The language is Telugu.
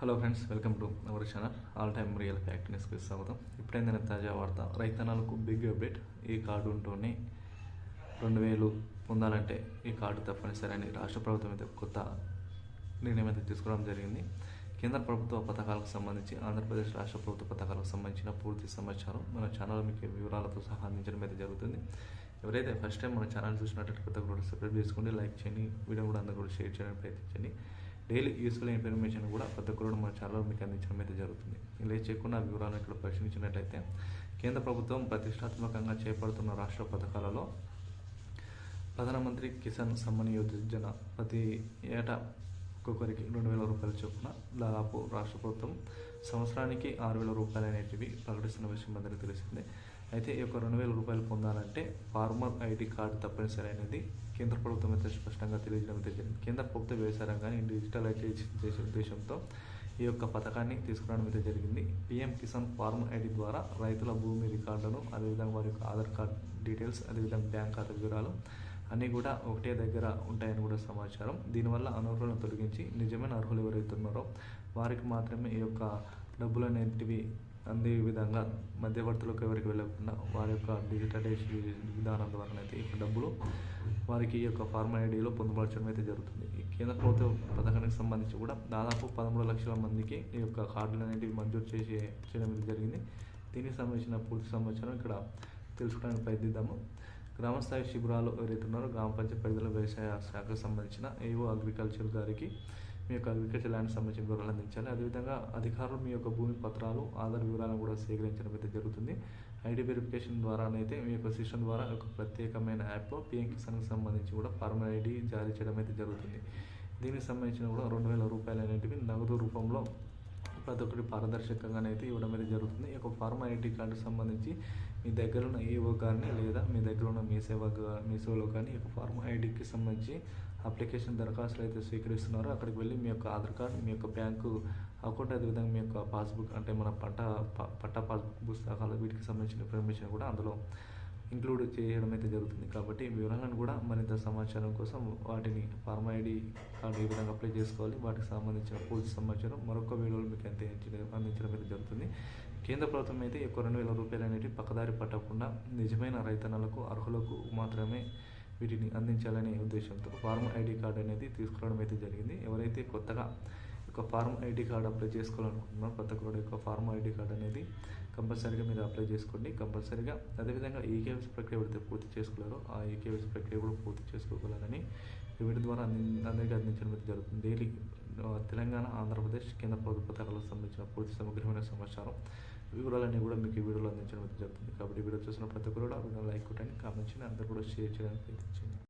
Hello friends, welcome to our channel all time real fact న్యూస్కి స్వాగతం. ఇప్పుడైందనే తాజా వార్త, రైతన్నలకు బిగ్ అప్డేట్. ఈ కార్డు ఉంటూనే 2000 పొందాలంటే ఈ కార్డు తప్పనిసరి అని రాష్ట్ర ప్రభుత్వం అయితే కొత్త నిర్ణయం అయితే తీసుకోవడం జరిగింది. కేంద్ర ప్రభుత్వ పథకాలకు సంబంధించి ఆంధ్రప్రదేశ్ రాష్ట్ర ప్రభుత్వ పథకాలకు సంబంధించిన పూర్తి సమాచారం మన ఛానల్ మీకు వివరాలతో సహా అందించడం అయితే జరుగుతుంది. ఎవరైతే ఫస్ట్ టైం మన ఛానల్ చూసినట్టు కొత్త కూడా సబ్స్క్రైబ్ చేసుకోండి, లైక్ చేయండి, వీడియో కూడా అందరూ కూడా షేర్ చేయడానికి ప్రయత్నించండి. డైలీ యూస్ఫుల్ ఇన్ఫర్మేషన్ కూడా ప్రతి ఒక్కరు మన ఛానల్ మీకు అందించడం అయితే జరుగుతుంది. ఇలా చేయకుండా వివరాలను ఇక్కడ పరిశీలించినట్లయితే, కేంద్ర ప్రభుత్వం ప్రతిష్టాత్మకంగా చేపడుతున్న రాష్ట్ర పథకాలలో ప్రధానమంత్రి కిసాన్ సమ్మాన్ యోజన ప్రతి ఏటా ఒక్కొక్కరికి 2000 రూపాయల చొప్పున దాదాపు రాష్ట్ర ప్రభుత్వం సంవత్సరానికి 6000 రూపాయలు అనేటివి ప్రకటిస్తున్న విషయం అందరికీ తెలిసిందే. అయితే ఈ యొక్క 2000 రూపాయలు పొందాలంటే ఫార్మర్ ఐడి కార్డు తప్పనిసరి అనేది కేంద్ర ప్రభుత్వం అయితే స్పష్టంగా తెలియజేయడం అయితే జరిగింది. కేంద్ర ప్రభుత్వ వ్యవసాయ రంగాన్ని డిజిటలైజేషన్ చేసే ఉద్దేశంతో ఈ యొక్క పథకాన్ని తీసుకురావడం అయితే జరిగింది. పీఎం కిసాన్ ఫార్మర్ ఐడి ద్వారా రైతుల భూమి రికార్డులను, అదేవిధంగా వారి యొక్క ఆధార్ కార్డ్ డీటెయిల్స్, అదేవిధంగా బ్యాంక్ ఖాతా వివరాలు అన్నీ కూడా ఒకటే దగ్గర ఉంటాయని కూడా సమాచారం. దీనివల్ల అనర్హులను తొలగించి నిజమైన అర్హులు ఎవరైతే ఉన్నారో వారికి మాత్రమే ఈ యొక్క డబ్బులు అనేటివి అందే విధంగా మధ్యవర్తులకు ఎవరికి వెళ్ళకుండా వారి యొక్క డిజిటలైజేషన్ విధానం ద్వారా అయితే ఈ డబ్బులు వారికి ఈ యొక్క ఫార్మర్ ఐడిలో పొందుపరచడం అయితే జరుగుతుంది. ఈ కేంద్ర ప్రభుత్వ పథకానికి సంబంధించి కూడా దాదాపు 13 లక్షల మందికి ఈ యొక్క కార్డులు అనేటివి మంజూరు చేయడం జరిగింది. దీనికి సంబంధించిన పూర్తి సమాచారం ఇక్కడ తెలుసుకోవడానికి ప్రయత్నిద్దాము. గ్రామస్థాయి శిబిరాలు ఎవరైతే ఉన్నారో గ్రామ పంచాయతీ పరిధిలో వ్యవసాయ శాఖకు సంబంధించిన ఏవో అగ్రికల్చర్ గారికి మీ యొక్క అగ్రికల్చర్ ల్యాండ్ సంబంధించిన వివరాలు అందించాలి. అదేవిధంగా అధికారులు మీ యొక్క భూమి పత్రాలు, ఆధార్ వివరాలను కూడా సేకరించడం అయితే జరుగుతుంది. ఐడి వెరిఫికేషన్ ద్వారానైతే మీ యొక్క సిస్టమ్ ద్వారా ఒక ప్రత్యేకమైన యాప్లో పీఎం కిసాన్కి సంబంధించి కూడా ఫార్మర్ ఐడి జారీ చేయడం అయితే జరుగుతుంది. దీనికి సంబంధించిన కూడా 2000 రూపాయలు అనేటివి నగదు రూపంలో ప్రతి ఒక్కటి పారదర్శకంగానైతే ఇవ్వడం అయితే జరుగుతుంది. ఈ యొక్క ఫార్మర్ ఐడి కార్డుకు సంబంధించి మీ దగ్గర ఉన్న ఏఓ కానీ లేదా మీ దగ్గర ఉన్న మీ సేవలో కానీ ఈ యొక్క ఫార్మర్ ఐడికి సంబంధించి అప్లికేషన్ దరఖాస్తులు అయితే స్వీకరిస్తున్నారో అక్కడికి వెళ్ళి మీ యొక్క ఆధార్ కార్డు, మీ యొక్క బ్యాంకు అకౌంట్, అదేవిధంగా మీ యొక్క పాస్బుక్ అంటే మన పట్టా పాస్బుక్ పుస్తకాలు వీటికి సంబంధించిన ఇన్ఫర్మేషన్ కూడా అందులో ఇంక్లూడ్ చేయడం అయితే జరుగుతుంది. కాబట్టి వివరాలను కూడా మరింత సమాచారం కోసం వాటిని ఫార్మర్ ఐడి కార్డు ఏ విధంగా అప్లై చేసుకోవాలి, వాటికి సంబంధించిన పూర్తి సమాచారం మరొక వీడియోలో మీకు అందించడం అయితే జరుగుతుంది. కేంద్ర ప్రభుత్వం అయితే ఈ 2000 రూపాయలు అనేవి పక్కదారి పట్టకుండా నిజమైన రైతన్నలకు, అర్హులకు మాత్రమే వీటిని అందించాలనే ఉద్దేశంతో ఫార్మర్ ఐడి కార్డు అనేది తీసుకురావడం అయితే జరిగింది. ఎవరైతే కొత్తగా ఒక ఫార్మర్ ఐడి కార్డు అప్లై చేసుకోవాలనుకుంటున్నారో ప్రతి ఒక్కరు యొక్క ఫార్మర్ ఐడి కార్డు అనేది కంపల్సరీగా మీరు అప్లై చేసుకోండి. కంపల్సరీగా అదేవిధంగా ఈకేవైసీ ప్రక్రియ ఎవరైతే పూర్తి చేసుకోలేరో ఆ ఈకేవైసీ ప్రక్రియ కూడా పూర్తి చేసుకోగలరని వీటి ద్వారా అందరికీ అందించడం అయితే జరుగుతుంది. డైలీ తెలంగాణ, ఆంధ్రప్రదేశ్ కేంద్ర ప్రభుత్వ పథకాలకు సంబంధించిన పూర్తి సమగ్రమైన సమాచారం వివరాలన్నీ కూడా మీకు ఈ వీడియోలో అందించడం అయితే జరుగుతుంది. కాబట్టి వీడియో చూసిన ప్రతి ఒక్కరు కూడా వీడియో లైక్ కొట్టండి, కామెంట్ చేయండి, అందరూ కూడా షేర్ చేయడానికి ప్రయత్నించండి.